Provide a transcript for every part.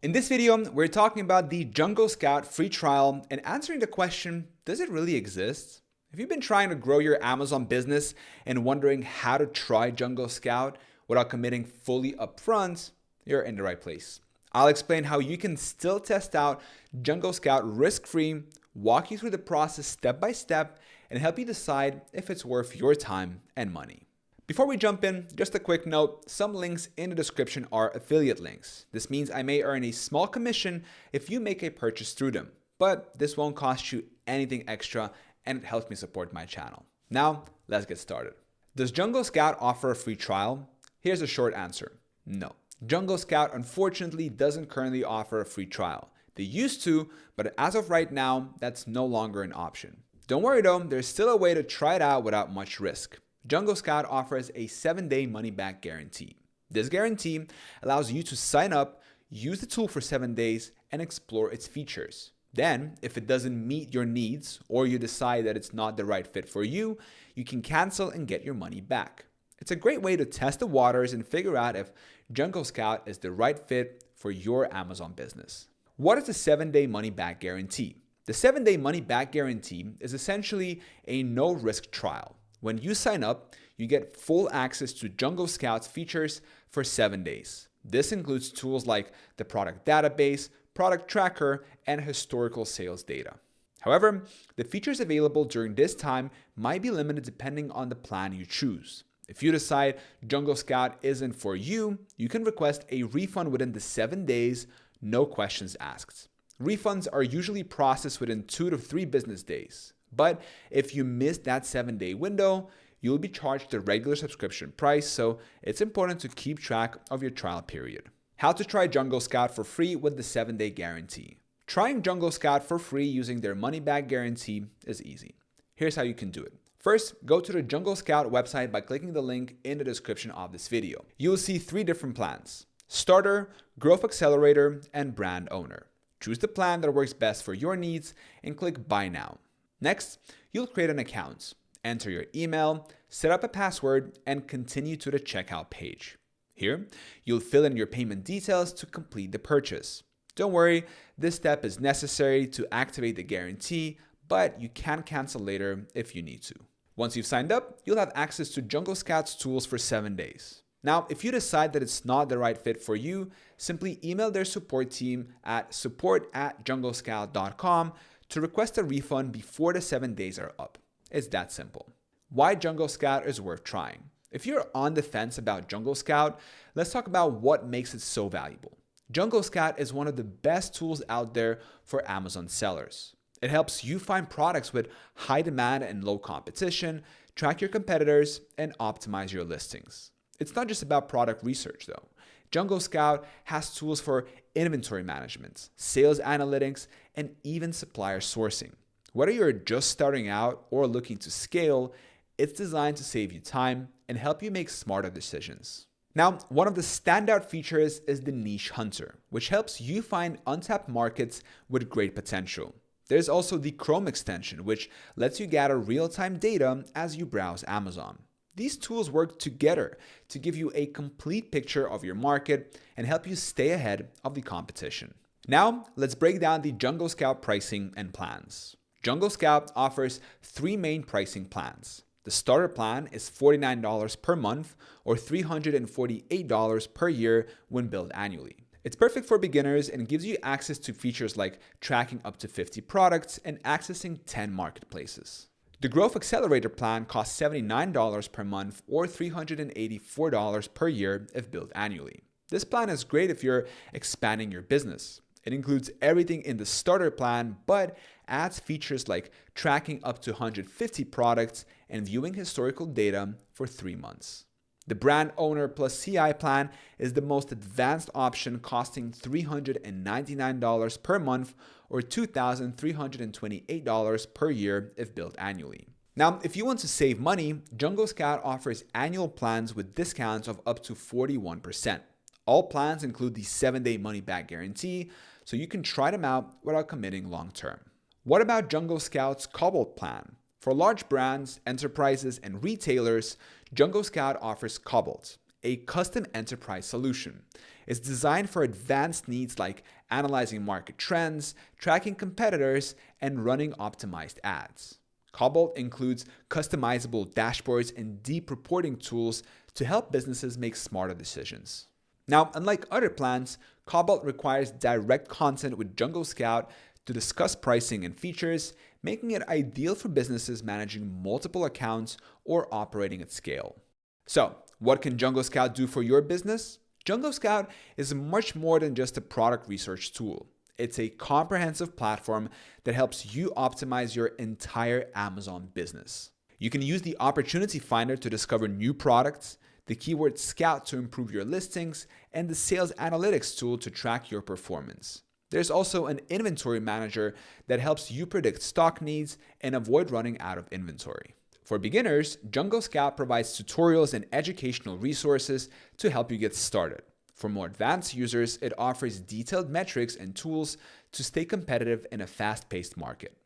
In this video, we're talking about the Jungle Scout free trial and answering the question, does it really exist? If you've been trying to grow your Amazon business and wondering how to try Jungle Scout without committing fully upfront, you're in the right place. I'll explain how you can still test out Jungle Scout risk-free, walk you through the process step by step, and help you decide if it's worth your time and money. Before we jump in, just a quick note, some links in the description are affiliate links. This means I may earn a small commission if you make a purchase through them, but this won't cost you anything extra and it helps me support my channel. Now, let's get started. Does Jungle Scout offer a free trial? Here's a short answer. No. Jungle Scout unfortunately doesn't currently offer a free trial. They used to, but as of right now, that's no longer an option. Don't worry though, there's still a way to try it out without much risk. Jungle Scout offers a 7-day money-back guarantee. This guarantee allows you to sign up, use the tool for 7 days, and explore its features. Then, if it doesn't meet your needs or you decide that it's not the right fit for you, you can cancel and get your money back. It's a great way to test the waters and figure out if Jungle Scout is the right fit for your Amazon business. What is the 7-day money-back guarantee? The 7-day money-back guarantee is essentially a no-risk trial. When you sign up, you get full access to Jungle Scout's features for 7 days. This includes tools like the product database, product tracker, and historical sales data. However, the features available during this time might be limited depending on the plan you choose. If you decide Jungle Scout isn't for you, you can request a refund within the 7 days, no questions asked. Refunds are usually processed within 2 to 3 business days. But if you miss that 7-day window, you'll be charged the regular subscription price, so it's important to keep track of your trial period. How to try Jungle Scout for free with the 7-day guarantee. Trying Jungle Scout for free using their money-back guarantee is easy. Here's how you can do it. First, go to the Jungle Scout website by clicking the link in the description of this video. You will see 3 different plans: Starter, Growth Accelerator, and Brand Owner. Choose the plan that works best for your needs and click Buy Now. Next, you'll create an account, enter your email, set up a password, and continue to the checkout page. Here, you'll fill in your payment details to complete the purchase. Don't worry, this step is necessary to activate the guarantee, but you can cancel later if you need to. Once you've signed up, you'll have access to Jungle Scout's tools for 7 days. Now, if you decide that it's not the right fit for you, simply email their support team at support@junglescout.com to request a refund before the 7 days are up. It's that simple. Why Jungle Scout is worth trying. If you're on the fence about Jungle Scout, let's talk about what makes it so valuable. Jungle Scout is one of the best tools out there for Amazon sellers. It helps you find products with high demand and low competition, track your competitors, and optimize your listings. It's not just about product research though. Jungle Scout has tools for inventory management, sales analytics, and even supplier sourcing. Whether you're just starting out or looking to scale, it's designed to save you time and help you make smarter decisions. Now, one of the standout features is the Niche Hunter, which helps you find untapped markets with great potential. There's also the Chrome extension, which lets you gather real-time data as you browse Amazon. These tools work together to give you a complete picture of your market and help you stay ahead of the competition. Now, let's break down the Jungle Scout pricing and plans. Jungle Scout offers 3 main pricing plans. The starter plan is $49 per month or $348 per year when billed annually. It's perfect for beginners and gives you access to features like tracking up to 50 products and accessing 10 marketplaces. The Growth Accelerator plan costs $79 per month or $384 per year if billed annually. This plan is great if you're expanding your business. It includes everything in the starter plan, but adds features like tracking up to 150 products and viewing historical data for 3 months. The Brand Owner plus CI plan is the most advanced option, costing $399 per month or $2,328 per year if billed annually. Now, if you want to save money, Jungle Scout offers annual plans with discounts of up to 41%. All plans include the 7-day money-back guarantee, so you can try them out without committing long-term. What about Jungle Scout's Cobalt plan? For large brands, enterprises, and retailers, Jungle Scout offers Cobalt, a custom enterprise solution. It's designed for advanced needs like analyzing market trends, tracking competitors, and running optimized ads. Cobalt includes customizable dashboards and deep reporting tools to help businesses make smarter decisions. Now, unlike other plans, Cobalt requires direct content with Jungle Scout to discuss pricing and features, making it ideal for businesses managing multiple accounts or operating at scale. So, what can Jungle Scout do for your business? Jungle Scout is much more than just a product research tool. It's a comprehensive platform that helps you optimize your entire Amazon business. You can use the Opportunity Finder to discover new products, the Keyword Scout to improve your listings, and the Sales Analytics tool to track your performance. There's also an Inventory Manager that helps you predict stock needs and avoid running out of inventory. For beginners, Jungle Scout provides tutorials and educational resources to help you get started. For more advanced users, it offers detailed metrics and tools to stay competitive in a fast-paced market.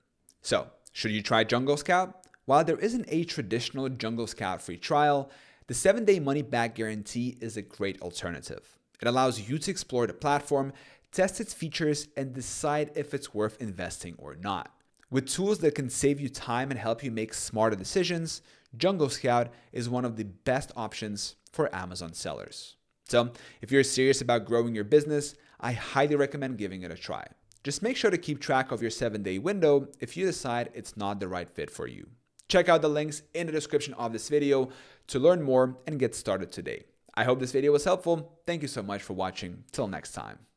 So, should you try Jungle Scout? While there isn't a traditional Jungle Scout free trial, the 7-day money-back guarantee is a great alternative. It allows you to explore the platform, test its features, and decide if it's worth investing or not. With tools that can save you time and help you make smarter decisions, Jungle Scout is one of the best options for Amazon sellers. So, if you're serious about growing your business, I highly recommend giving it a try. Just make sure to keep track of your 7-day window if you decide it's not the right fit for you. Check out the links in the description of this video to learn more and get started today. I hope this video was helpful. Thank you so much for watching. Till next time.